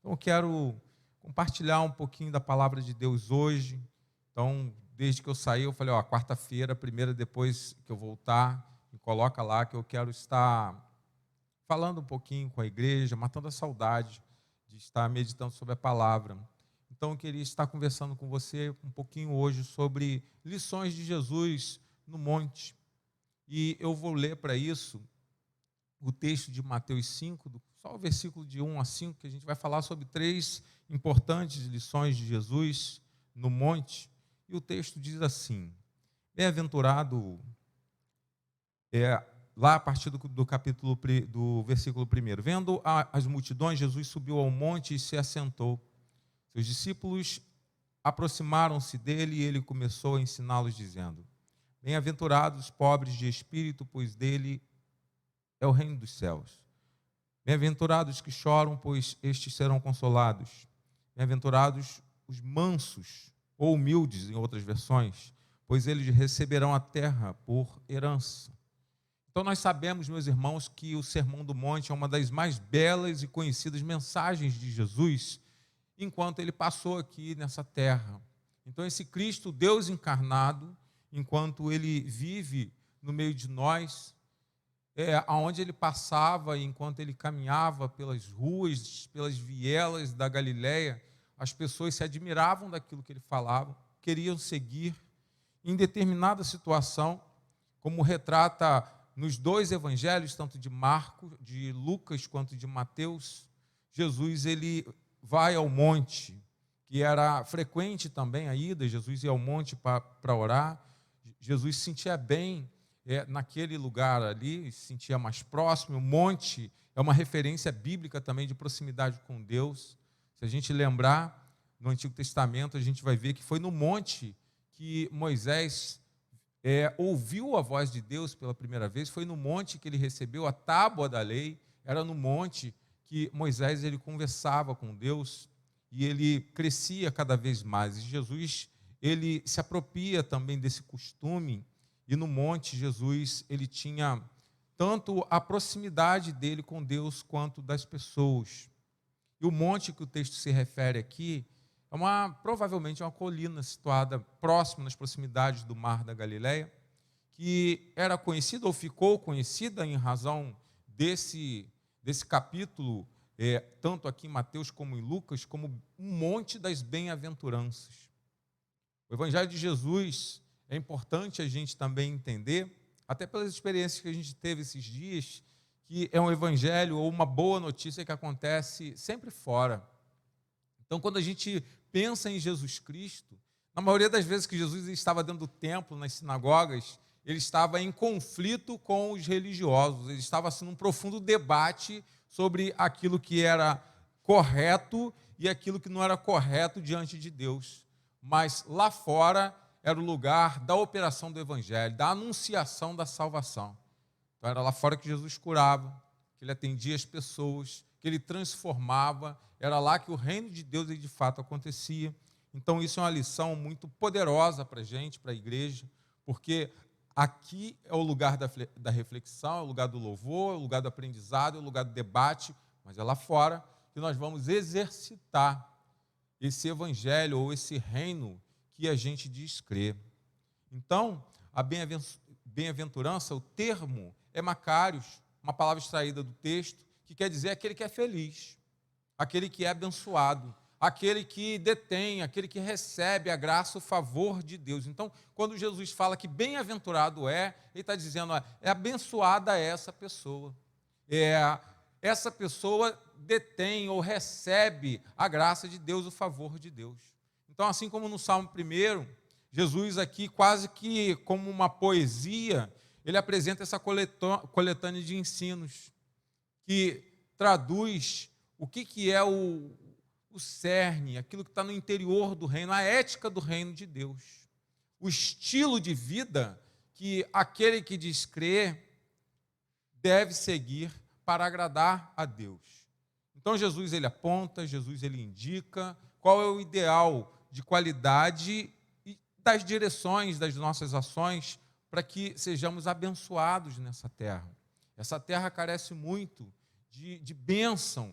Então, eu quero compartilhar um pouquinho da palavra de Deus hoje. Então, desde que eu saí, eu falei, quarta-feira, primeira, depois que eu voltar, me coloca lá que eu quero estar falando um pouquinho com a igreja, matando a saudade de estar meditando sobre a palavra. Então, eu queria estar conversando com você um pouquinho hoje sobre lições de Jesus no monte. E eu vou ler para isso o texto de Mateus 5, só o versículo de 1 a 5, que a gente vai falar sobre 3 importantes lições de Jesus no monte. E o texto diz assim: bem-aventurado, lá a partir do capítulo, do versículo 1. Vendo as multidões, Jesus subiu ao monte e se assentou. Seus discípulos aproximaram-se dele e ele começou a ensiná-los, dizendo: bem-aventurados os pobres de espírito, pois dele é o reino dos céus. Bem-aventurados que choram, pois estes serão consolados. Bem-aventurados os mansos, ou humildes, em outras versões, pois eles receberão a terra por herança. Então nós sabemos, meus irmãos, que o Sermão do Monte é uma das mais belas e conhecidas mensagens de Jesus, enquanto ele passou aqui nessa terra. Então esse Cristo, Deus encarnado, enquanto ele vive no meio de nós, aonde ele passava, enquanto ele caminhava pelas ruas, pelas vielas da Galileia, as pessoas se admiravam daquilo que ele falava, queriam seguir. Em determinada situação, como retrata nos 2 evangelhos, tanto de Marcos, de Lucas, quanto de Mateus, Jesus ele vai ao monte, que era frequente também a ida. Jesus ia ao monte para orar. Jesus se sentia bem naquele lugar ali, se sentia mais próximo. O monte é uma referência bíblica também de proximidade com Deus. Se a gente lembrar, no Antigo Testamento, a gente vai ver que foi no monte que Moisés ouviu a voz de Deus pela primeira vez. Foi no monte que ele recebeu a tábua da lei. Era no monte que Moisés ele conversava com Deus e ele crescia cada vez mais. E Jesus ele se apropria também desse costume. E no monte, Jesus ele tinha tanto a proximidade dele com Deus quanto das pessoas. E o monte que o texto se refere aqui provavelmente uma colina situada próxima, nas proximidades do mar da Galileia, que era conhecida ou ficou conhecida em razão desse capítulo, tanto aqui em Mateus como em Lucas, como um monte das bem-aventuranças. O Evangelho de Jesus é importante a gente também entender, até pelas experiências que a gente teve esses dias, que é um evangelho ou uma boa notícia que acontece sempre fora. Então, quando a gente pensa em Jesus Cristo, na maioria das vezes que Jesus estava dentro do templo, nas sinagogas, ele estava em conflito com os religiosos, ele estava assim, num profundo debate sobre aquilo que era correto e aquilo que não era correto diante de Deus. Mas lá fora era o lugar da operação do evangelho, da anunciação da salvação. Então era lá fora que Jesus curava, que ele atendia as pessoas, que ele transformava, era lá que o reino de Deus de fato acontecia. Então isso é uma lição muito poderosa para a gente, para a igreja, porque aqui é o lugar da reflexão, é o lugar do louvor, é o lugar do aprendizado, é o lugar do debate, mas é lá fora que nós vamos exercitar esse evangelho ou esse reino que a gente diz crer. Então, a bem-aventurança, o termo é Macários, uma palavra extraída do texto, que quer dizer aquele que é feliz, aquele que é abençoado, aquele que detém, aquele que recebe a graça, o favor de Deus. Então, quando Jesus fala que bem-aventurado ele está dizendo, é abençoada essa pessoa. Essa pessoa detém ou recebe a graça de Deus, o favor de Deus. Então, assim como no Salmo 1, Jesus aqui, quase que como uma poesia, ele apresenta essa coletânea de ensinos, que traduz o que é o cerne, aquilo que está no interior do reino, a ética do reino de Deus, o estilo de vida que aquele que diz crer deve seguir para agradar a Deus. Então Jesus ele aponta, Jesus ele indica qual é o ideal de qualidade e das direções das nossas ações para que sejamos abençoados nessa terra. Essa terra carece muito de bênção,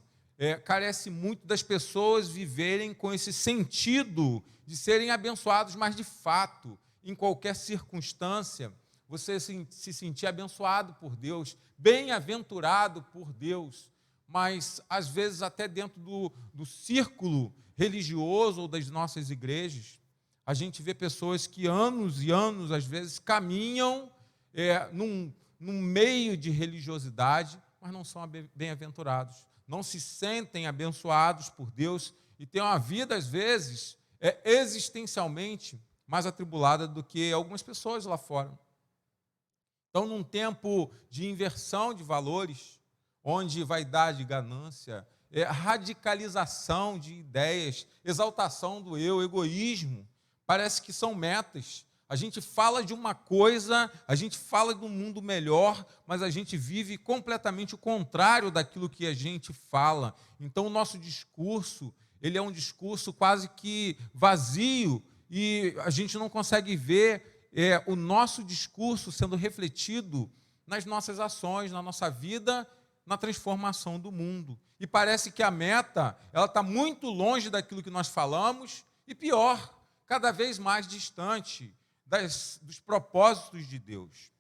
carece muito das pessoas viverem com esse sentido de serem abençoados, mas de fato, em qualquer circunstância, você se sentir abençoado por Deus, bem-aventurado por Deus, mas às vezes até dentro do círculo religioso ou das nossas igrejas, a gente vê pessoas que anos e anos, às vezes, caminham num meio de religiosidade, mas não são bem-aventurados, não se sentem abençoados por Deus e têm uma vida, às vezes, existencialmente mais atribulada do que algumas pessoas lá fora. Então, num tempo de inversão de valores, onde vaidade e ganância, radicalização de ideias, exaltação do eu, egoísmo, parece que são metas. A gente fala de uma coisa, a gente fala de um mundo melhor, mas a gente vive completamente o contrário daquilo que a gente fala. Então, o nosso discurso, ele é um discurso quase que vazio e a gente não consegue ver o nosso discurso sendo refletido nas nossas ações, na nossa vida, na transformação do mundo. E parece que a meta ela está muito longe daquilo que nós falamos e, pior, cada vez mais distante dos propósitos de Deus.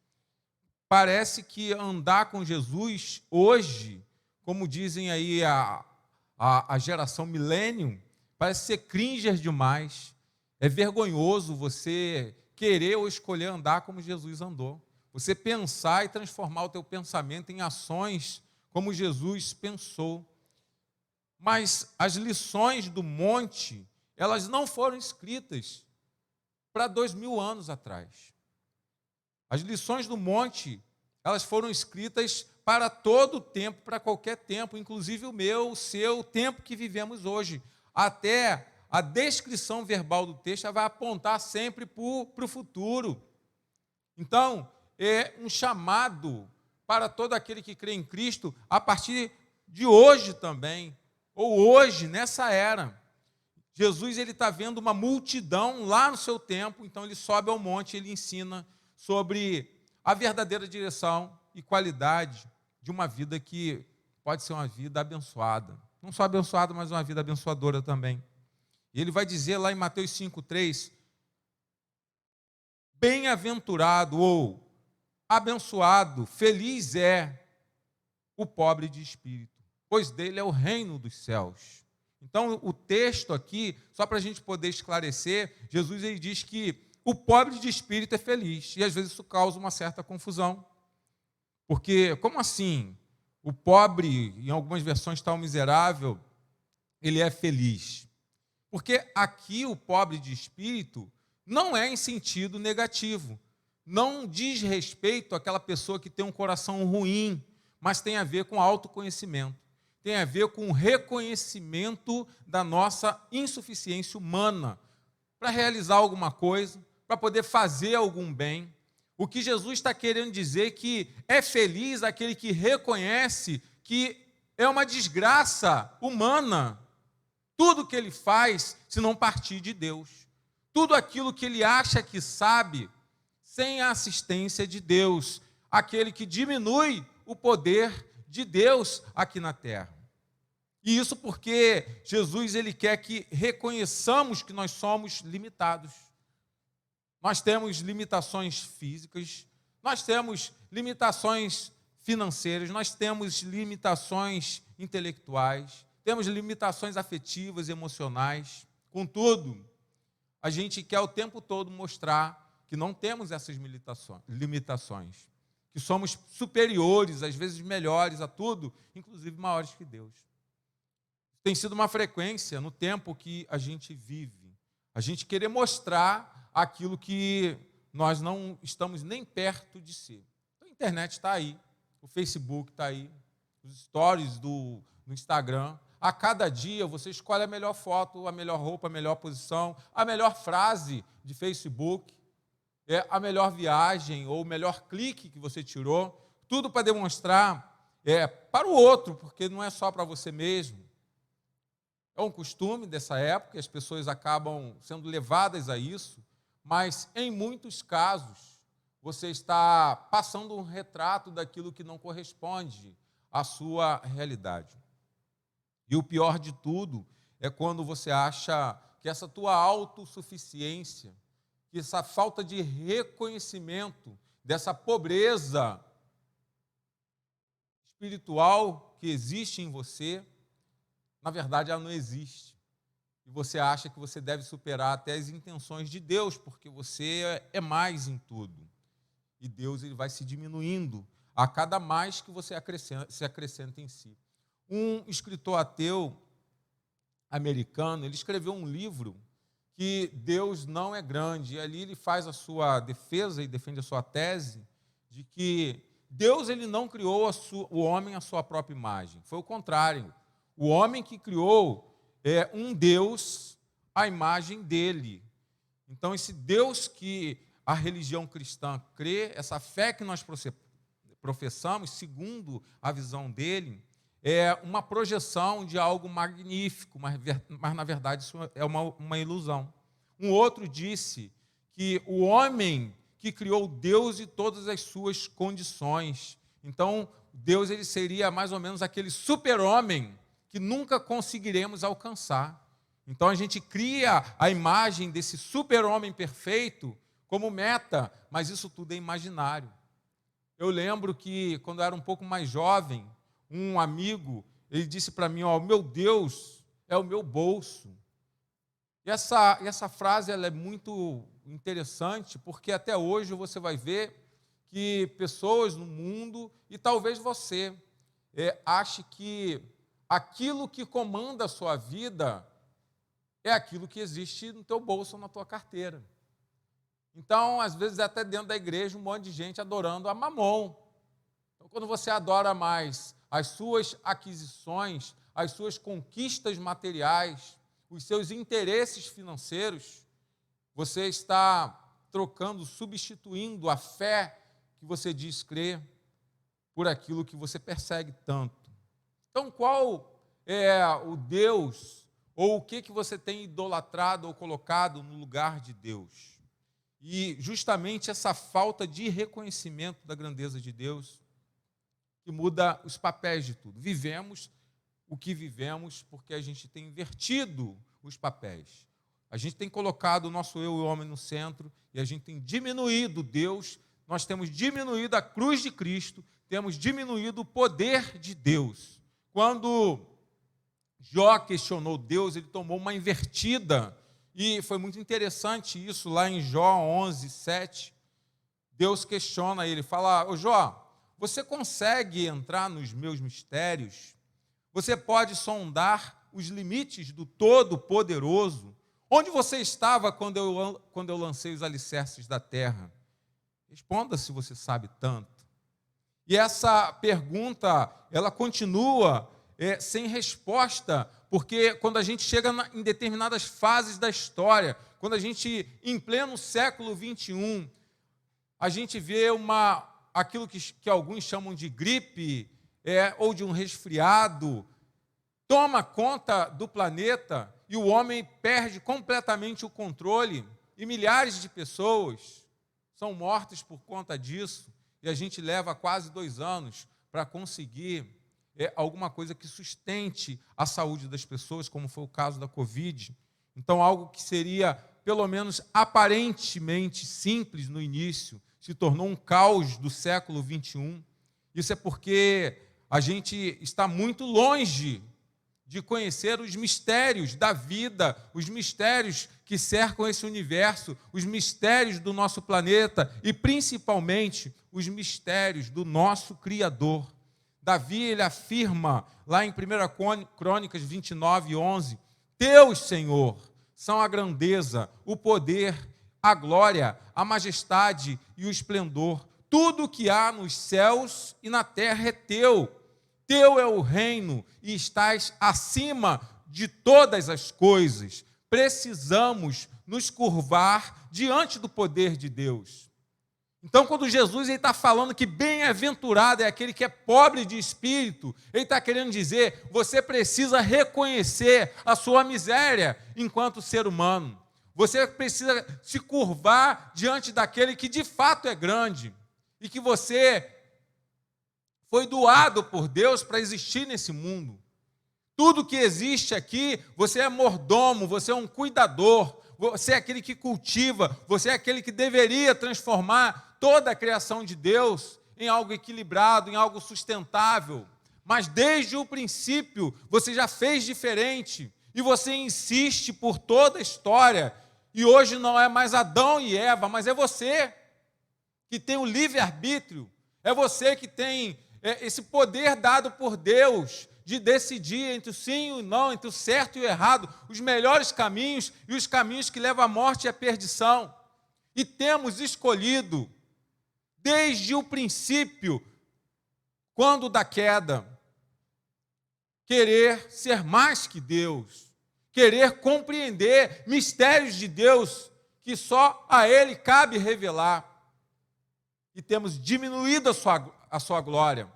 Parece que andar com Jesus hoje, como dizem aí a geração millennium, parece ser cringer demais. É vergonhoso você querer ou escolher andar como Jesus andou. Você pensar e transformar o teu pensamento em ações como Jesus pensou. Mas as lições do monte, elas não foram escritas para 2000 anos atrás. As lições do monte, elas foram escritas para todo o tempo, para qualquer tempo, inclusive o meu, o seu, o tempo que vivemos hoje. Até a descrição verbal do texto vai apontar sempre para o futuro. Então, é um chamado para todo aquele que crê em Cristo a partir de hoje também, ou hoje, nessa era. Jesus está vendo uma multidão lá no seu tempo, então ele sobe ao monte e ele ensina sobre a verdadeira direção e qualidade de uma vida que pode ser uma vida abençoada. Não só abençoada, mas uma vida abençoadora também. E ele vai dizer lá em Mateus 5,3, bem-aventurado ou abençoado, feliz é o pobre de espírito, pois dele é o reino dos céus. Então, o texto aqui, só para a gente poder esclarecer, Jesus ele diz que o pobre de espírito é feliz, e às vezes isso causa uma certa confusão. Porque, como assim? O pobre, em algumas versões está o miserável, ele é feliz. Porque aqui o pobre de espírito não é em sentido negativo. Não diz respeito àquela pessoa que tem um coração ruim, mas tem a ver com autoconhecimento. Tem a ver com o reconhecimento da nossa insuficiência humana para realizar alguma coisa, para poder fazer algum bem. O que Jesus está querendo dizer é que é feliz aquele que reconhece que é uma desgraça humana tudo que ele faz se não partir de Deus. Tudo aquilo que ele acha que sabe, sem a assistência de Deus. Aquele que diminui o poder de Deus aqui na terra. E isso porque Jesus ele quer que reconheçamos que nós somos limitados. Nós temos limitações físicas, nós temos limitações financeiras, nós temos limitações intelectuais, temos limitações afetivas, emocionais. Contudo, a gente quer o tempo todo mostrar que não temos essas limitações, que somos superiores, às vezes melhores a tudo, inclusive maiores que Deus. Tem sido uma frequência no tempo que a gente vive, a gente querer mostrar aquilo que nós não estamos nem perto de ser. A internet está aí, o Facebook está aí, os stories no Instagram. A cada dia você escolhe a melhor foto, a melhor roupa, a melhor posição, a melhor frase de Facebook, a melhor viagem ou o melhor clique que você tirou, tudo para demonstrar para o outro, porque não é só para você mesmo. É um costume dessa época, as pessoas acabam sendo levadas a isso, mas em muitos casos você está passando um retrato daquilo que não corresponde à sua realidade. E o pior de tudo é quando você acha que essa tua autossuficiência, que essa falta de reconhecimento dessa pobreza espiritual que existe em você, na verdade ela não existe. E você acha que você deve superar até as intenções de Deus, porque você é mais em tudo. E Deus ele vai se diminuindo a cada mais que você se acrescenta em si. Um escritor ateu americano, ele escreveu um livro que Deus não é grande. E ali ele faz a sua defesa e defende a sua tese de que Deus ele não criou o homem à sua própria imagem. Foi o contrário. O homem que criou é um Deus à imagem dele. Então, esse Deus que a religião cristã crê, essa fé que nós professamos, segundo a visão dele, é uma projeção de algo magnífico, mas na verdade isso é uma ilusão. Um outro disse que o homem que criou Deus e todas as suas condições. Então, Deus ele seria mais ou menos aquele super-homem que nunca conseguiremos alcançar. Então, a gente cria a imagem desse super-homem perfeito como meta, mas isso tudo é imaginário. Eu lembro que, quando eu era um pouco mais jovem, um amigo, ele disse para mim, meu Deus é o meu bolso. E essa frase ela é muito interessante, porque até hoje você vai ver que pessoas no mundo, e talvez você, ache que aquilo que comanda a sua vida é aquilo que existe no teu bolso ou na tua carteira. Então, às vezes, até dentro da igreja, um monte de gente adorando a Mamon. Então, quando você adora mais as suas aquisições, as suas conquistas materiais, os seus interesses financeiros, você está trocando, substituindo a fé que você diz crer por aquilo que você persegue tanto. Então, qual é o Deus, ou o que você tem idolatrado ou colocado no lugar de Deus? E justamente essa falta de reconhecimento da grandeza de Deus que muda os papéis de tudo. Vivemos o que vivemos porque a gente tem invertido os papéis. A gente tem colocado o nosso eu e o homem no centro e a gente tem diminuído Deus, nós temos diminuído a cruz de Cristo, temos diminuído o poder de Deus. Quando Jó questionou Deus, ele tomou uma invertida. E foi muito interessante isso, lá em Jó 11, 7. Deus questiona ele, fala, Jó, você consegue entrar nos meus mistérios? Você pode sondar os limites do Todo-Poderoso? Onde você estava quando eu lancei os alicerces da terra? Responda se você sabe tanto. E essa pergunta, ela continua sem resposta, porque quando a gente chega em determinadas fases da história, quando a gente, em pleno século XXI, a gente vê aquilo que alguns chamam de gripe, ou de um resfriado, toma conta do planeta e o homem perde completamente o controle e milhares de pessoas são mortas por conta disso e a gente leva quase 2 anos para conseguir alguma coisa que sustente a saúde das pessoas, como foi o caso da Covid. Então, algo que seria, pelo menos aparentemente simples no início, se tornou um caos do século XXI. Isso é porque a gente está muito longe de conhecer os mistérios da vida, os mistérios que cercam esse universo, os mistérios do nosso planeta e, principalmente, os mistérios do nosso Criador. Davi, ele afirma, lá em 1 Crônicas 29, 11, Teus, Senhor, são a grandeza, o poder, a glória, a majestade e o esplendor. Tudo o que há nos céus e na terra é teu. Teu é o reino e estás acima de todas as coisas. Precisamos nos curvar diante do poder de Deus. Então, quando Jesus está falando que bem-aventurado é aquele que é pobre de espírito, ele está querendo dizer, você precisa reconhecer a sua miséria enquanto ser humano. Você precisa se curvar diante daquele que de fato é grande e que você foi doado por Deus para existir nesse mundo. Tudo que existe aqui, você é mordomo, você é um cuidador, você é aquele que cultiva, você é aquele que deveria transformar toda a criação de Deus em algo equilibrado, em algo sustentável. Mas desde o princípio, você já fez diferente e você insiste por toda a história. E hoje não é mais Adão e Eva, mas é você que tem o livre-arbítrio, é você que tem esse poder dado por Deus de decidir entre o sim e o não, entre o certo e o errado, os melhores caminhos e os caminhos que levam à morte e à perdição. E temos escolhido, desde o princípio, quando da queda, querer ser mais que Deus, querer compreender mistérios de Deus que só a Ele cabe revelar. E temos diminuído a sua glória.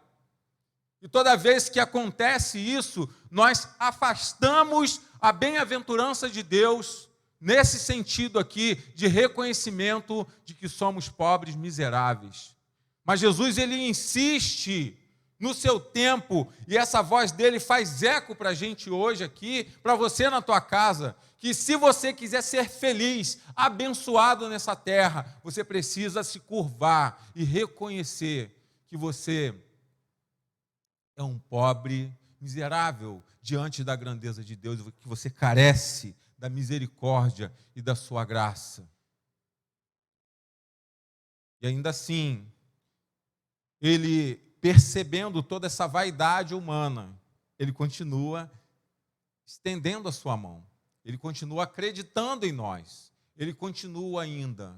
E toda vez que acontece isso, nós afastamos a bem-aventurança de Deus, nesse sentido aqui, de reconhecimento de que somos pobres, miseráveis. Mas Jesus, ele insiste no seu tempo, e essa voz dele faz eco para a gente hoje aqui, para você na tua casa, que se você quiser ser feliz, abençoado nessa terra, você precisa se curvar e reconhecer que você é um pobre miserável diante da grandeza de Deus, que você carece da misericórdia e da sua graça. E ainda assim, ele, percebendo toda essa vaidade humana, ele continua estendendo a sua mão, ele continua acreditando em nós, ele continua ainda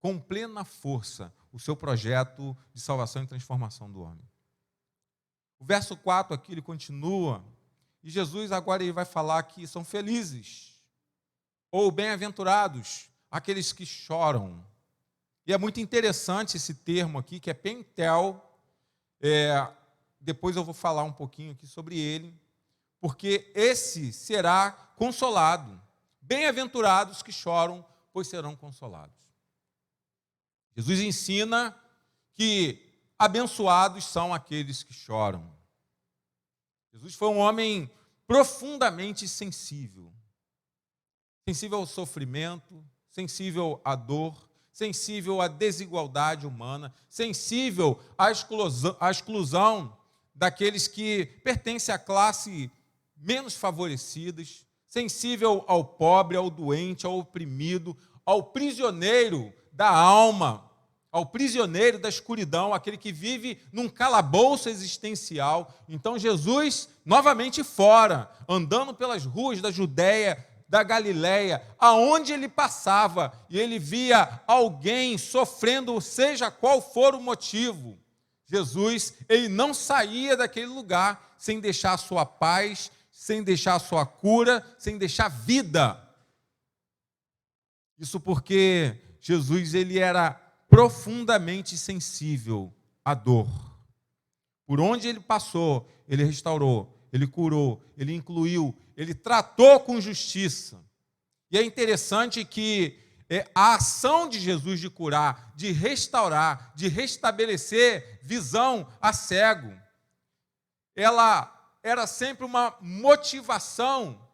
com plena força o seu projeto de salvação e transformação do homem. O verso 4 aqui, ele continua, e Jesus agora ele vai falar que são felizes, ou bem-aventurados, aqueles que choram. E é muito interessante esse termo aqui, que é pentel. Depois eu vou falar um pouquinho aqui sobre ele, porque esse será consolado. Bem-aventurados que choram, pois serão consolados. Jesus ensina que abençoados são aqueles que choram. Jesus foi um homem profundamente sensível. Sensível ao sofrimento, sensível à dor, sensível à desigualdade humana, sensível à exclusão daqueles que pertencem à classe menos favorecidas, sensível ao pobre, ao doente, ao oprimido, ao prisioneiro da alma, ao prisioneiro da escuridão, aquele que vive num calabouço existencial. Então Jesus, novamente fora, andando pelas ruas da Judéia, da Galiléia, aonde ele passava, e ele via alguém sofrendo, seja qual for o motivo, Jesus, ele não saía daquele lugar sem deixar a sua paz, sem deixar a sua cura, sem deixar vida. Isso porque Jesus, ele era profundamente sensível à dor. Por onde ele passou, ele restaurou, ele curou, ele incluiu, ele tratou com justiça. E é interessante que a ação de Jesus de curar, de restaurar, de restabelecer visão a cego, ela era sempre uma motivação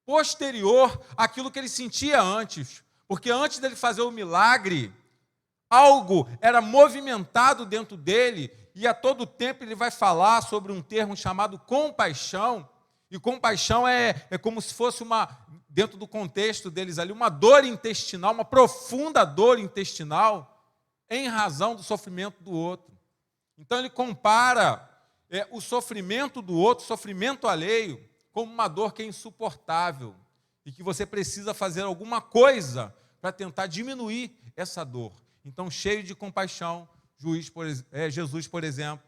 posterior àquilo que ele sentia antes. Porque antes dele fazer o milagre, algo era movimentado dentro dele, e a todo tempo ele vai falar sobre um termo chamado compaixão, e compaixão é como se fosse dentro do contexto deles ali, uma dor intestinal, uma profunda dor intestinal, em razão do sofrimento do outro. Então ele compara o sofrimento do outro, o sofrimento alheio, como uma dor que é insuportável, e que você precisa fazer alguma coisa para tentar diminuir essa dor. Então, cheio de compaixão, Jesus, por exemplo,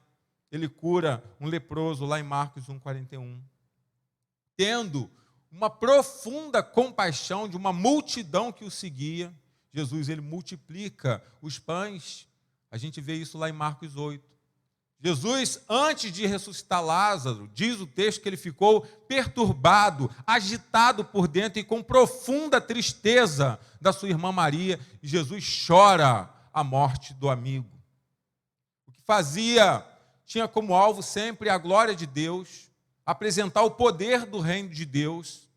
ele cura um leproso lá em Marcos 1,41. Tendo uma profunda compaixão de uma multidão que o seguia, Jesus, ele multiplica os pães. A gente vê isso lá em Marcos 8. Jesus, antes de ressuscitar Lázaro, diz o texto que ele ficou perturbado, agitado por dentro e com profunda tristeza da sua irmã Maria. E Jesus chora a morte do amigo. O que fazia, tinha como alvo sempre a glória de Deus, apresentar o poder do reino de Deus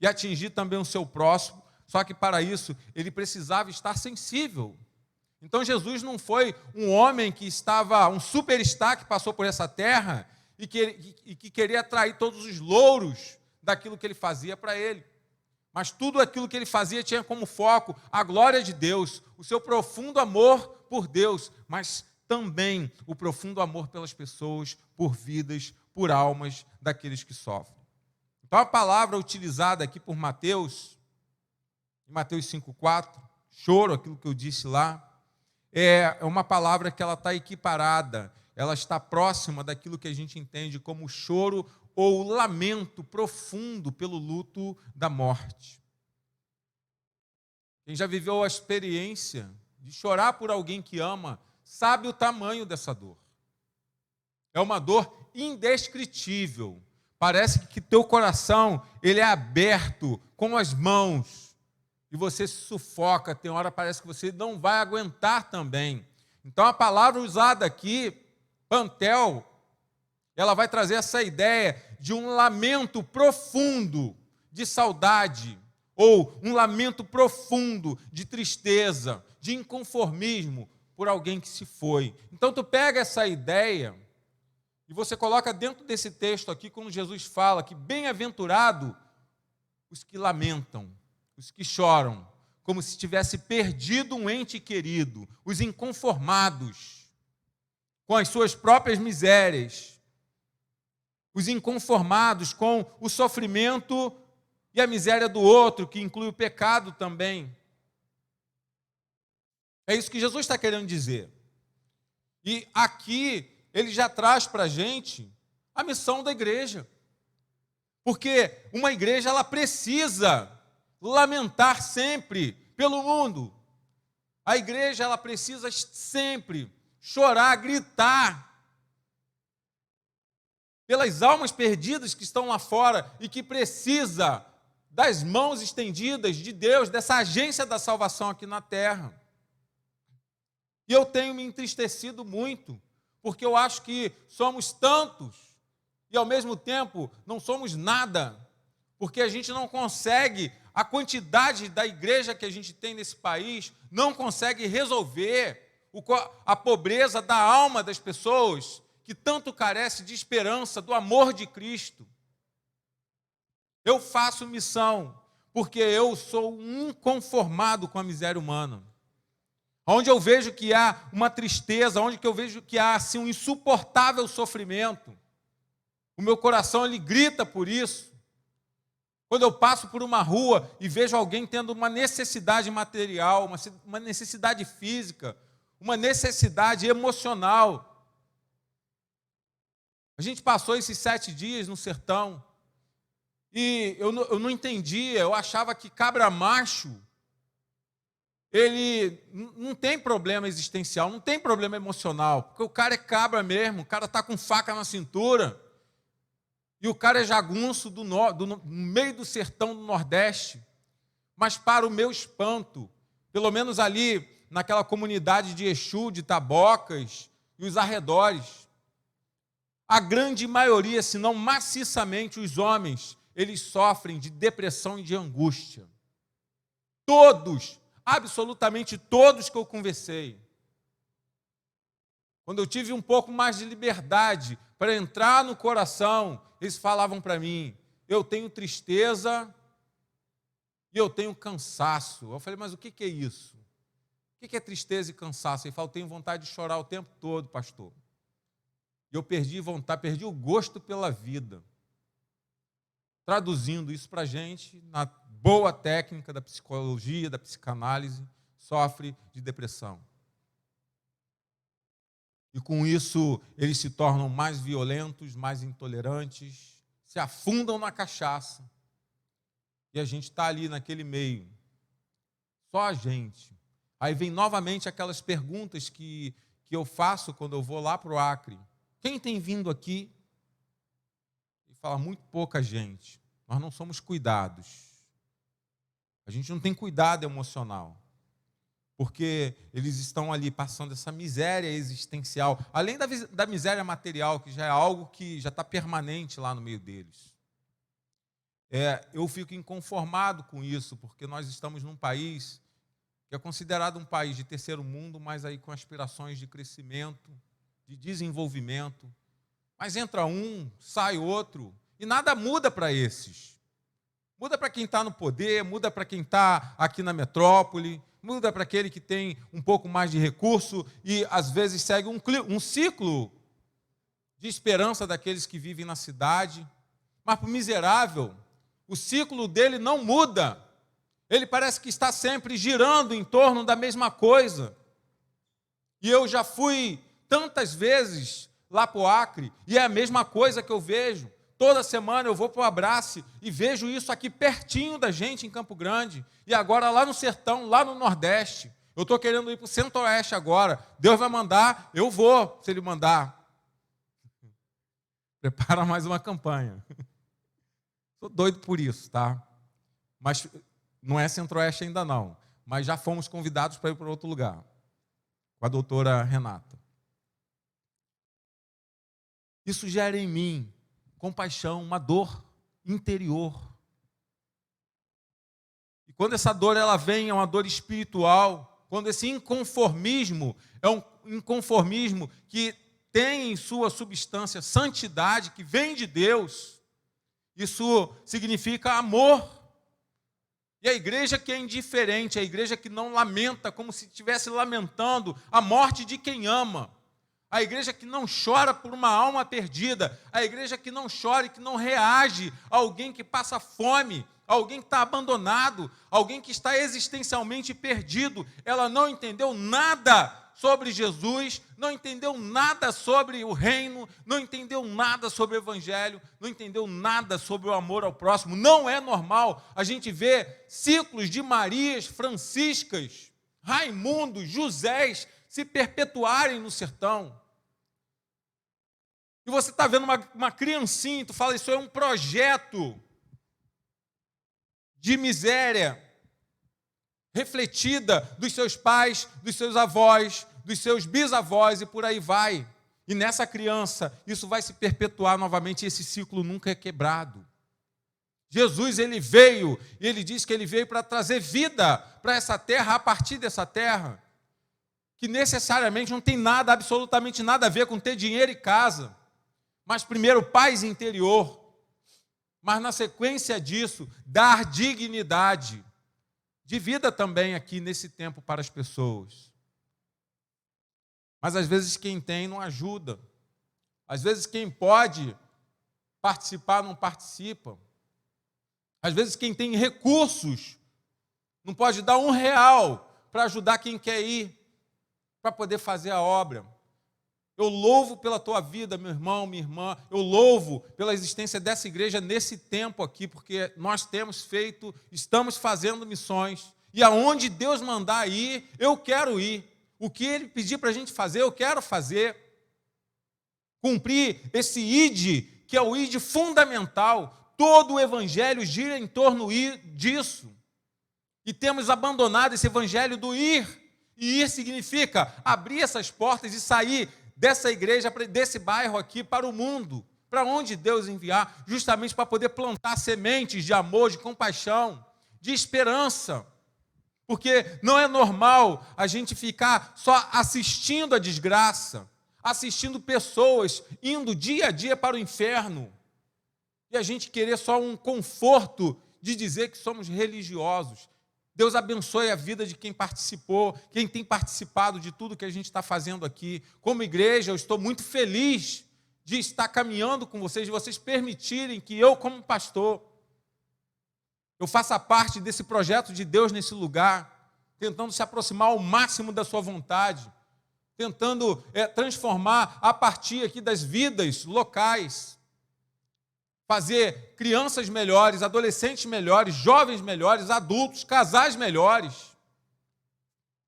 e atingir também o seu próximo, só que para isso ele precisava estar sensível. Então Jesus não foi um homem que estava, um superstar que passou por essa terra e que queria atrair todos os louros daquilo que ele fazia para ele. Mas tudo aquilo que ele fazia tinha como foco a glória de Deus, o seu profundo amor por Deus, mas também o profundo amor pelas pessoas, por vidas, por almas daqueles que sofrem. Então a palavra utilizada aqui por Mateus, em Mateus 5,4, choro, aquilo que eu disse lá, é uma palavra que ela está equiparada, ela está próxima daquilo que a gente entende como choro ou lamento profundo pelo luto da morte. Quem já viveu a experiência de chorar por alguém que ama, sabe o tamanho dessa dor. É uma dor indescritível. Parece que teu coração ele é aberto com as mãos e você se sufoca, tem hora parece que você não vai aguentar também. Então a palavra usada aqui, pantel, ela vai trazer essa ideia de um lamento profundo de saudade, ou um lamento profundo de tristeza, de inconformismo por alguém que se foi. Então tu pega essa ideia e você coloca dentro desse texto aqui, quando Jesus fala que bem-aventurado os que lamentam, os que choram, como se tivesse perdido um ente querido, os inconformados com as suas próprias misérias, os inconformados com o sofrimento e a miséria do outro, que inclui o pecado também. É isso que Jesus está querendo dizer. E aqui ele já traz para a gente a missão da igreja. Porque uma igreja ela precisa lamentar sempre pelo mundo. A igreja ela precisa sempre chorar, gritar pelas almas perdidas que estão lá fora e que precisa das mãos estendidas de Deus, dessa agência da salvação aqui na terra. E eu tenho me entristecido muito, porque eu acho que somos tantos e ao mesmo tempo não somos nada, porque a gente não consegue, a quantidade da igreja que a gente tem nesse país não consegue resolver a pobreza da alma das pessoas que tanto carece de esperança, do amor de Cristo. Eu faço missão porque eu sou inconformado com a miséria humana. Onde eu vejo que há uma tristeza, onde eu vejo que há assim, um insuportável sofrimento, o meu coração ele grita por isso. Quando eu passo por uma rua e vejo alguém tendo uma necessidade material, uma necessidade física, uma necessidade emocional. A gente passou esses 7 dias no sertão e eu não entendia, eu achava que cabra macho, ele não tem problema existencial, não tem problema emocional, porque o cara é cabra mesmo, o cara está com faca na cintura, e o cara é jagunço no meio do sertão do Nordeste. Mas para o meu espanto, pelo menos ali naquela comunidade de Exu, de Tabocas e os arredores, a grande maioria, se não maciçamente os homens, eles sofrem de depressão e de angústia. Todos, absolutamente todos que eu conversei. Quando eu tive um pouco mais de liberdade para entrar no coração, eles falavam para mim, eu tenho tristeza e eu tenho cansaço. Eu falei, mas o que é isso? O que é tristeza e cansaço? Ele falou, eu tenho vontade de chorar o tempo todo, pastor. E eu perdi vontade, perdi o gosto pela vida. Traduzindo isso para a gente, na boa técnica da psicologia, da psicanálise, sofre de depressão. E com isso, eles se tornam mais violentos, mais intolerantes, se afundam na cachaça. E a gente está ali naquele meio. Só a gente. Aí vem novamente aquelas perguntas que eu faço quando eu vou lá para o Acre. Quem tem vindo aqui? E fala muito pouca gente. Nós não somos cuidados. A gente não tem cuidado emocional. porque eles estão ali passando essa miséria existencial, além da miséria material, que já é algo que já está permanente lá no meio deles. Eu fico inconformado com isso, porque nós estamos num país que é considerado um país de terceiro mundo, mas aí com aspirações de crescimento, de desenvolvimento. Mas entra um, sai outro, e nada muda para esses. Muda para quem está no poder, muda para quem está aqui na metrópole, muda para aquele que tem um pouco mais de recurso e, às vezes, segue um ciclo de esperança daqueles que vivem na cidade. Mas para o miserável, o ciclo dele não muda. Ele parece que está sempre girando em torno da mesma coisa. E eu já fui tantas vezes lá para o Acre, e é a mesma coisa que eu vejo. Toda semana eu vou para o Abrace e vejo isso aqui pertinho da gente em Campo Grande. E agora lá no sertão, lá no Nordeste. Eu estou querendo ir para o Centro-Oeste agora. Deus vai mandar, eu vou, se Ele mandar. Prepara mais uma campanha. Estou doido por isso, tá? Mas não é Centro-Oeste ainda não. Mas já fomos convidados para ir para outro lugar. Com a doutora Renata. Isso gera em mim compaixão, uma dor interior. E quando essa dor ela vem, é uma dor espiritual, quando esse inconformismo é um inconformismo que tem em sua substância santidade, que vem de Deus, isso significa amor. E a igreja que é indiferente, a igreja que não lamenta, como se estivesse lamentando a morte de quem ama, a igreja que não chora por uma alma perdida, a igreja que não chora e que não reage a alguém que passa fome, a alguém que está abandonado, alguém que está existencialmente perdido. Ela não entendeu nada sobre Jesus, não entendeu nada sobre o reino, não entendeu nada sobre o evangelho, não entendeu nada sobre o amor ao próximo. Não é normal a gente ver ciclos de Marias, Franciscas, Raimundos, Josés se perpetuarem no sertão. E você está vendo uma criancinha, tu fala, isso é um projeto de miséria refletida dos seus pais, dos seus avós, dos seus bisavós e por aí vai. E nessa criança, isso vai se perpetuar novamente e esse ciclo nunca é quebrado. Jesus, ele veio, e ele diz que ele veio para trazer vida para essa terra, a partir dessa terra, que necessariamente não tem nada, absolutamente nada a ver com ter dinheiro e casa, mas primeiro paz interior, mas na sequência disso, dar dignidade de vida também aqui nesse tempo para as pessoas. Mas às vezes quem tem não ajuda, às vezes quem pode participar não participa, às vezes quem tem recursos não pode dar R$1 para ajudar quem quer ir, para poder fazer a obra. Eu louvo pela tua vida, meu irmão, minha irmã. Eu louvo pela existência dessa igreja nesse tempo aqui, porque nós temos feito, estamos fazendo missões. E aonde Deus mandar ir, eu quero ir. O que Ele pedir para a gente fazer, eu quero fazer. Cumprir esse ID, que é o ID fundamental. Todo o evangelho gira em torno disso. E temos abandonado esse evangelho do ir. E ir significa abrir essas portas e sair dessa igreja, desse bairro aqui, para o mundo, para onde Deus enviar, justamente para poder plantar sementes de amor, de compaixão, de esperança. Porque não é normal a gente ficar só assistindo a desgraça, assistindo pessoas indo dia a dia para o inferno, e a gente querer só um conforto de dizer que somos religiosos. Deus abençoe a vida de quem participou, quem tem participado de tudo que a gente está fazendo aqui. Como igreja, eu estou muito feliz de estar caminhando com vocês, de vocês permitirem que eu, como pastor, eu faça parte desse projeto de Deus nesse lugar, tentando se aproximar ao máximo da sua vontade, tentando transformar a partir aqui das vidas locais, fazer crianças melhores, adolescentes melhores, jovens melhores, adultos, casais melhores,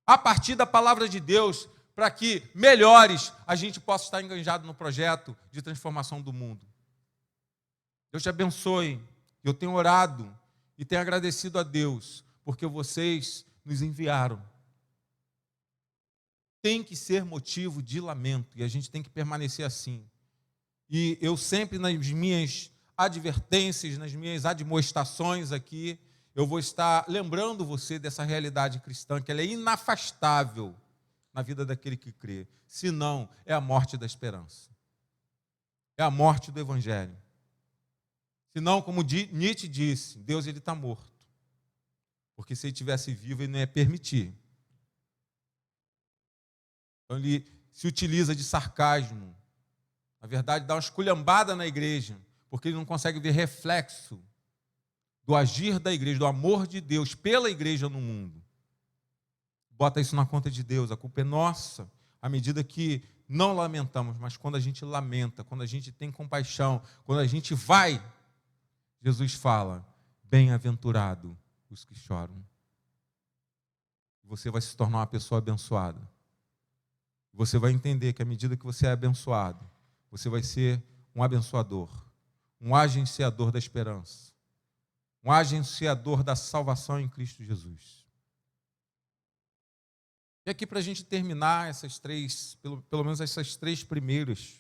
a partir da palavra de Deus, para que melhores a gente possa estar engajado no projeto de transformação do mundo. Deus te abençoe. Eu tenho orado e tenho agradecido a Deus, porque vocês nos enviaram. tem que ser motivo de lamento, e a gente tem que permanecer assim. E eu sempre, nas minhas advertências, nas minhas admoestações aqui, eu vou estar lembrando você dessa realidade cristã, que ela é inafastável na vida daquele que crê. Senão, é a morte da esperança. É a morte do Evangelho. Senão, como Nietzsche disse, Deus está morto. Porque se ele estivesse vivo, ele não ia permitir. Então, ele se utiliza de sarcasmo. Na verdade, dá uma esculhambada na igreja, porque ele não consegue ver reflexo do agir da igreja, do amor de Deus pela igreja no mundo. Bota isso na conta de Deus, a culpa é nossa, à medida que não lamentamos, mas quando a gente lamenta, quando a gente tem compaixão, quando a gente vai, Jesus fala, bem-aventurado os que choram. Você vai se tornar uma pessoa abençoada. Você vai entender que à medida que você é abençoado, você vai ser um abençoador, um agenciador da esperança, um agenciador da salvação em Cristo Jesus. E aqui para a gente terminar essas três, pelo menos essas três primeiras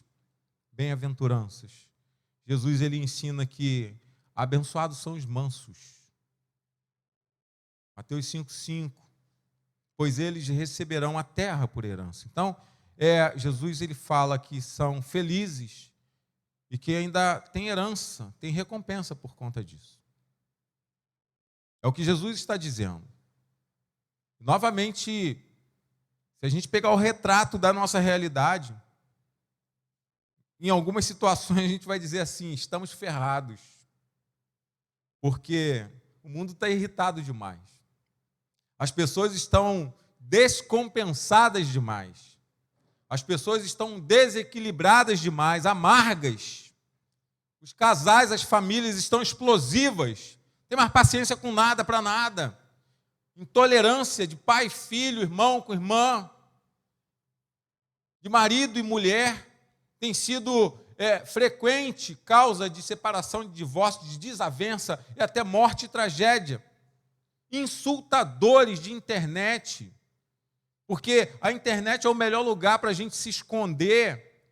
bem-aventuranças, Jesus ele ensina que abençoados são os mansos. Mateus 5,5, pois eles receberão a terra por herança. Então, Jesus ele fala que são felizes e que ainda tem herança, tem recompensa por conta disso. É o que Jesus está dizendo. Novamente, se a gente pegar o retrato da nossa realidade, em algumas situações a gente vai dizer assim, estamos ferrados, porque o mundo está irritado demais. As pessoas estão descompensadas demais. As pessoas estão desequilibradas demais, amargas. Os casais, as famílias estão explosivas. Não tem mais paciência com nada, para nada. Intolerância de pai, filho, irmão com irmã, de marido e mulher, tem sido frequente causa de separação, de divórcio, de desavença e até morte e tragédia. Insultadores de internet, porque a internet é o melhor lugar para a gente se esconder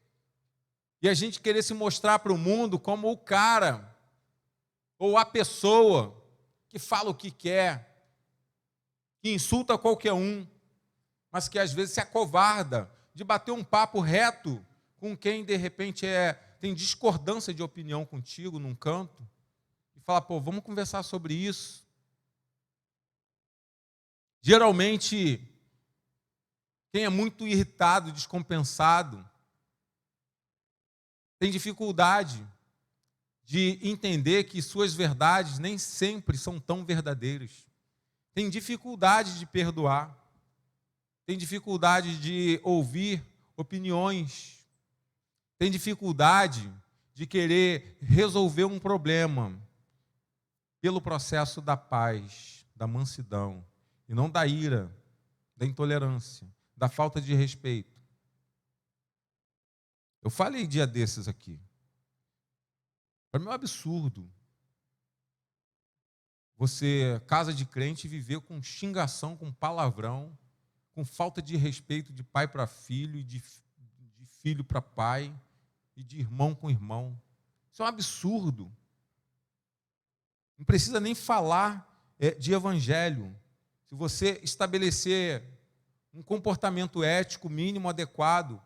e a gente querer se mostrar para o mundo como o cara ou a pessoa que fala o que quer, que insulta qualquer um, mas que às vezes se acovarda de bater um papo reto com quem de repente tem discordância de opinião contigo num canto e fala, vamos conversar sobre isso. Geralmente, quem é muito irritado, descompensado, tem dificuldade de entender que suas verdades nem sempre são tão verdadeiras. Tem dificuldade de perdoar. Tem dificuldade de ouvir opiniões. Tem dificuldade de querer resolver um problema pelo processo da paz, da mansidão, e não da ira, da intolerância, da falta de respeito. Eu falei dia desses aqui. Para mim é um absurdo você, casa de crente, viver com xingação, com palavrão, com falta de respeito de pai para filho, de filho para pai, e de irmão com irmão. Isso é um absurdo. Não precisa nem falar de evangelho. Se você estabelecer um comportamento ético mínimo adequado,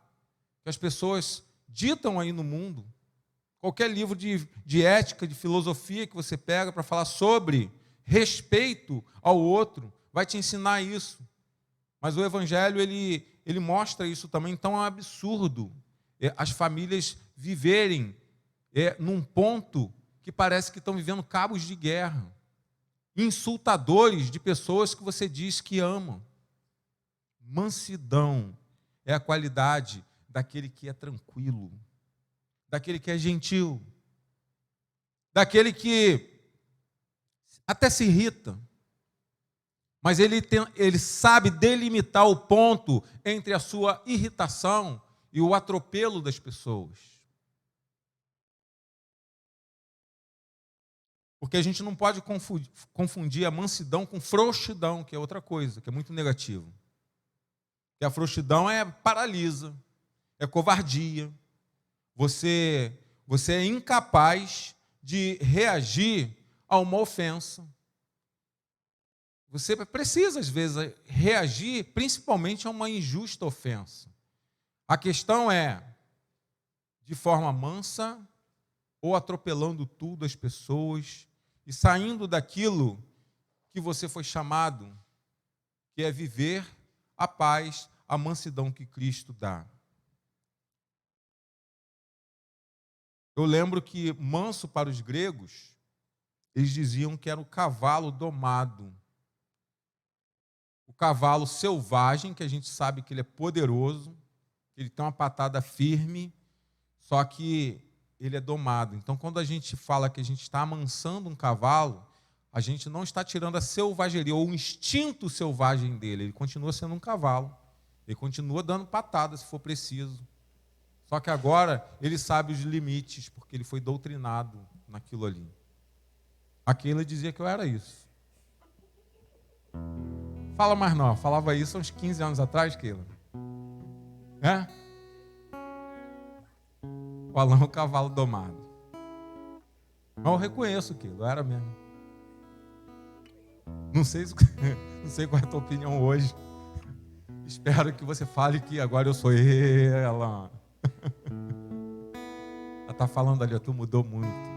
que as pessoas ditam aí no mundo, qualquer livro de ética, de filosofia que você pega para falar sobre respeito ao outro, vai te ensinar isso. Mas o Evangelho, ele mostra isso também. Então é um absurdo as famílias viverem num ponto que parece que estão vivendo cabos de guerra, insultadores de pessoas que você diz que ama. Mansidão é a qualidade daquele que é tranquilo, daquele que é gentil, daquele que até se irrita, mas ele sabe delimitar o ponto entre a sua irritação e o atropelo das pessoas. Porque a gente não pode confundir a mansidão com frouxidão, que é outra coisa, que é muito negativo. Que a frouxidão paralisa, é covardia. Você é incapaz de reagir a uma ofensa. Você precisa, às vezes, reagir principalmente a uma injusta ofensa. A questão é de forma mansa ou atropelando tudo as pessoas e saindo daquilo que você foi chamado, que é viver a paz, a mansidão que Cristo dá. Eu lembro que manso para os gregos, eles diziam que era o cavalo domado. O cavalo selvagem, que a gente sabe que ele é poderoso, ele tem uma patada firme, só que ele é domado. Então, quando a gente fala que a gente está amansando um cavalo, a gente não está tirando a selvageria ou o instinto selvagem dele. Ele continua sendo um cavalo. Ele continua dando patada se for preciso. Só que agora ele sabe os limites, porque ele foi doutrinado naquilo ali. A Keila dizia que eu era isso. Fala mais não, falava isso há uns 15 anos atrás, Keila. É? O Alan é o cavalo domado. Mas eu reconheço, Keila, eu era mesmo. Não sei qual é a tua opinião hoje. Espero que você fale que agora eu sou ela. Ela está falando ali, tu mudou muito.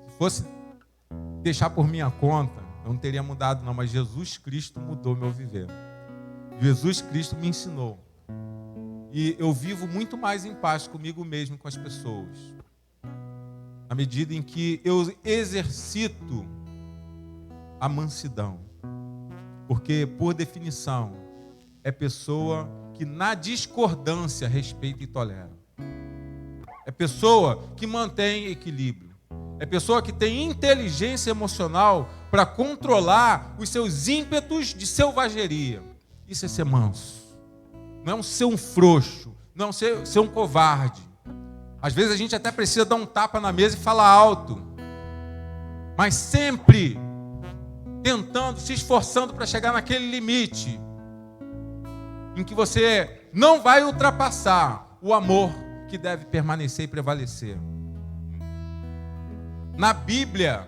Se fosse deixar por minha conta, eu não teria mudado não, mas Jesus Cristo mudou meu viver. Jesus Cristo me ensinou. E eu vivo muito mais em paz comigo mesmo e com as pessoas. Na medida em que eu exercito a mansidão. Porque, por definição, é pessoa que na discordância respeita e tolera. É pessoa que mantém equilíbrio. É pessoa que tem inteligência emocional para controlar os seus ímpetos de selvageria. Isso é ser manso. Não é ser um frouxo. Não é ser um covarde. Às vezes a gente até precisa dar um tapa na mesa e falar alto. Mas sempre tentando, se esforçando para chegar naquele limite em que você não vai ultrapassar o amor que deve permanecer e prevalecer. Na Bíblia,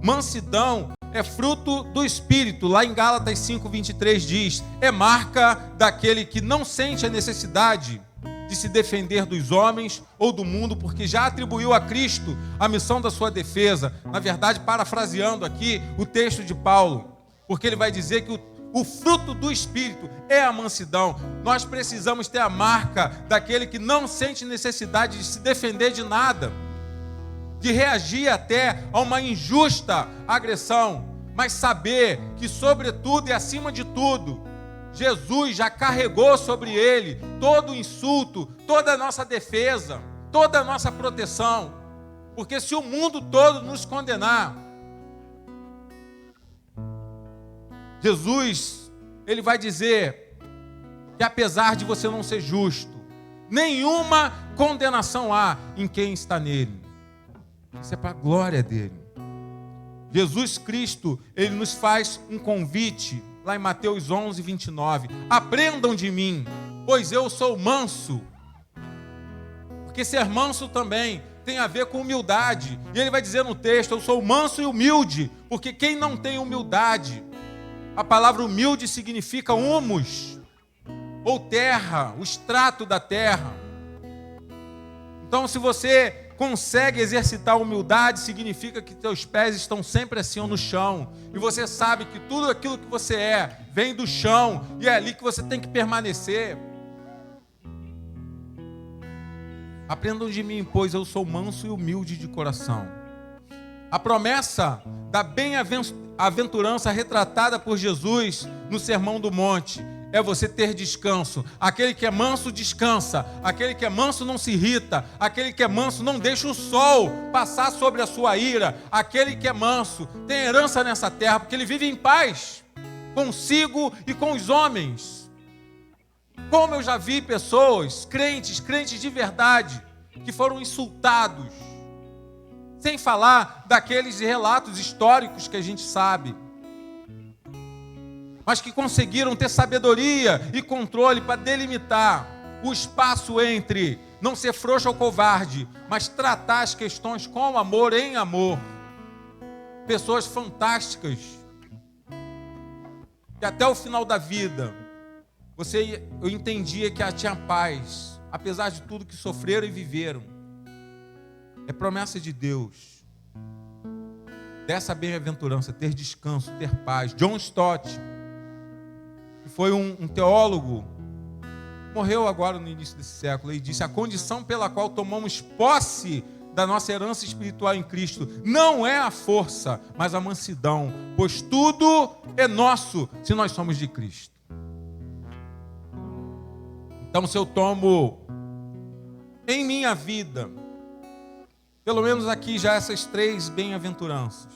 mansidão é fruto do Espírito. Lá em Gálatas 5:23 diz: é marca daquele que não sente a necessidade de se defender dos homens ou do mundo, porque já atribuiu a Cristo a missão da sua defesa. Na verdade, parafraseando aqui o texto de Paulo, porque ele vai dizer que o fruto do Espírito é a mansidão. Nós precisamos ter a marca daquele que não sente necessidade de se defender de nada, de reagir até a uma injusta agressão, mas saber que, sobretudo e acima de tudo, Jesus já carregou sobre ele todo o insulto, toda a nossa defesa, toda a nossa proteção. Porque se o mundo todo nos condenar, Jesus, ele vai dizer que apesar de você não ser justo, nenhuma condenação há em quem está nele. Isso é para a glória dele. Jesus Cristo, ele nos faz um convite, lá em Mateus 11:29. Aprendam de mim, pois eu sou manso. Porque ser manso também tem a ver com humildade. E ele vai dizer no texto: eu sou manso e humilde. Porque quem não tem humildade, a palavra humilde significa humus, ou terra, o extrato da terra. Então, se você consegue exercitar a humildade, significa que teus pés estão sempre assim no chão. E você sabe que tudo aquilo que você é, vem do chão. E é ali que você tem que permanecer. Aprendam de mim, pois eu sou manso e humilde de coração. A promessa da bem-aventurança retratada por Jesus no Sermão do Monte é você ter descanso. Aquele que é manso descansa. Aquele que é manso não se irrita. Aquele que é manso não deixa o sol passar sobre a sua ira. Aquele que é manso tem herança nessa terra, porque ele vive em paz consigo e com os homens. Como eu já vi pessoas, crentes de verdade, que foram insultados, sem falar daqueles relatos históricos que a gente sabe. mas que conseguiram ter sabedoria e controle para delimitar o espaço entre não ser frouxo ou covarde, mas tratar as questões com amor, em amor. Pessoas fantásticas, que até o final da vida, eu entendia que ela tinha paz, apesar de tudo que sofreram e viveram. É promessa de Deus, dessa bem-aventurança, ter descanso, ter paz. John Stott, que foi um teólogo, morreu agora no início desse século, e disse: a condição pela qual tomamos posse da nossa herança espiritual em Cristo não é a força, mas a mansidão, pois tudo é nosso se nós somos de Cristo. Então, se eu tomo em minha vida, pelo menos aqui já essas 3 bem-aventuranças,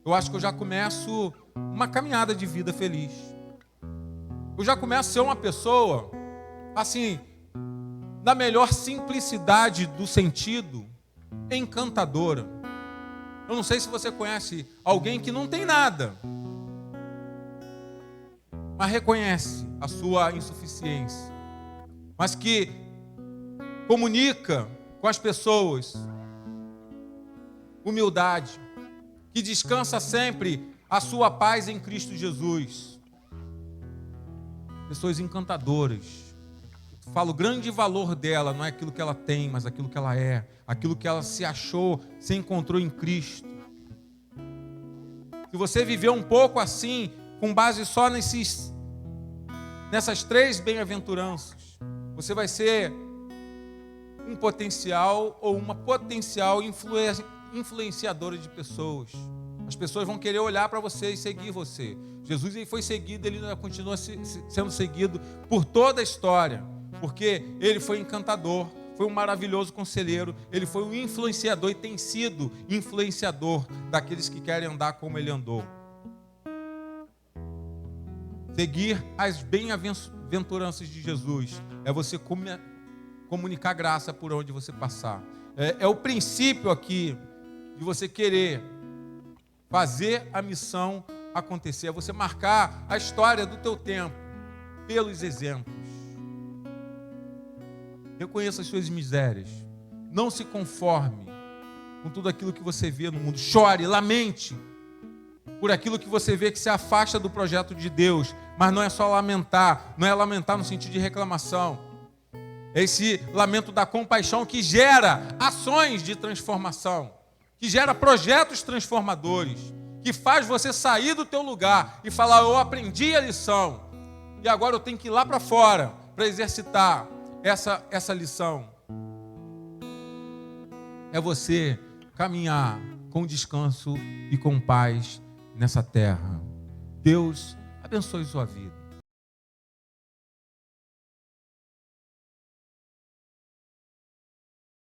eu acho que eu já começo uma caminhada de vida feliz. Eu já começo a ser uma pessoa, assim, na melhor simplicidade do sentido, encantadora. Eu não sei se você conhece alguém que não tem nada, mas reconhece a sua insuficiência, mas que comunica com as pessoas humildade, que descansa sempre a sua paz em Cristo Jesus. Pessoas encantadoras. Falo, o grande valor dela não é aquilo que ela tem, mas aquilo que ela é, aquilo que ela se achou, se encontrou em Cristo. Se você viver um pouco assim, com base só nessas 3 bem-aventuranças, você vai ser um potencial ou uma potencial influenciadora de pessoas. As pessoas vão querer olhar para você e seguir você. Jesus, ele foi seguido, ele continua sendo seguido por toda a história, porque ele foi encantador, foi um maravilhoso conselheiro, ele foi um influenciador e tem sido influenciador daqueles que querem andar como ele andou. Seguir as bem-aventuranças de Jesus é você comunicar graça por onde você passar. É o princípio aqui de você querer fazer a missão acontecer, é você marcar a história do teu tempo pelos exemplos. Reconheça as suas misérias. Não se conforme com tudo aquilo que você vê no mundo. Chore, lamente por aquilo que você vê que se afasta do projeto de Deus. Mas não é só lamentar, não é lamentar no sentido de reclamação. É esse lamento da compaixão que gera ações de transformação, que gera projetos transformadores, que faz você sair do teu lugar e falar: eu aprendi a lição e agora eu tenho que ir lá para fora para exercitar essa lição. É você caminhar com descanso e com paz nessa terra. Deus abençoe sua vida.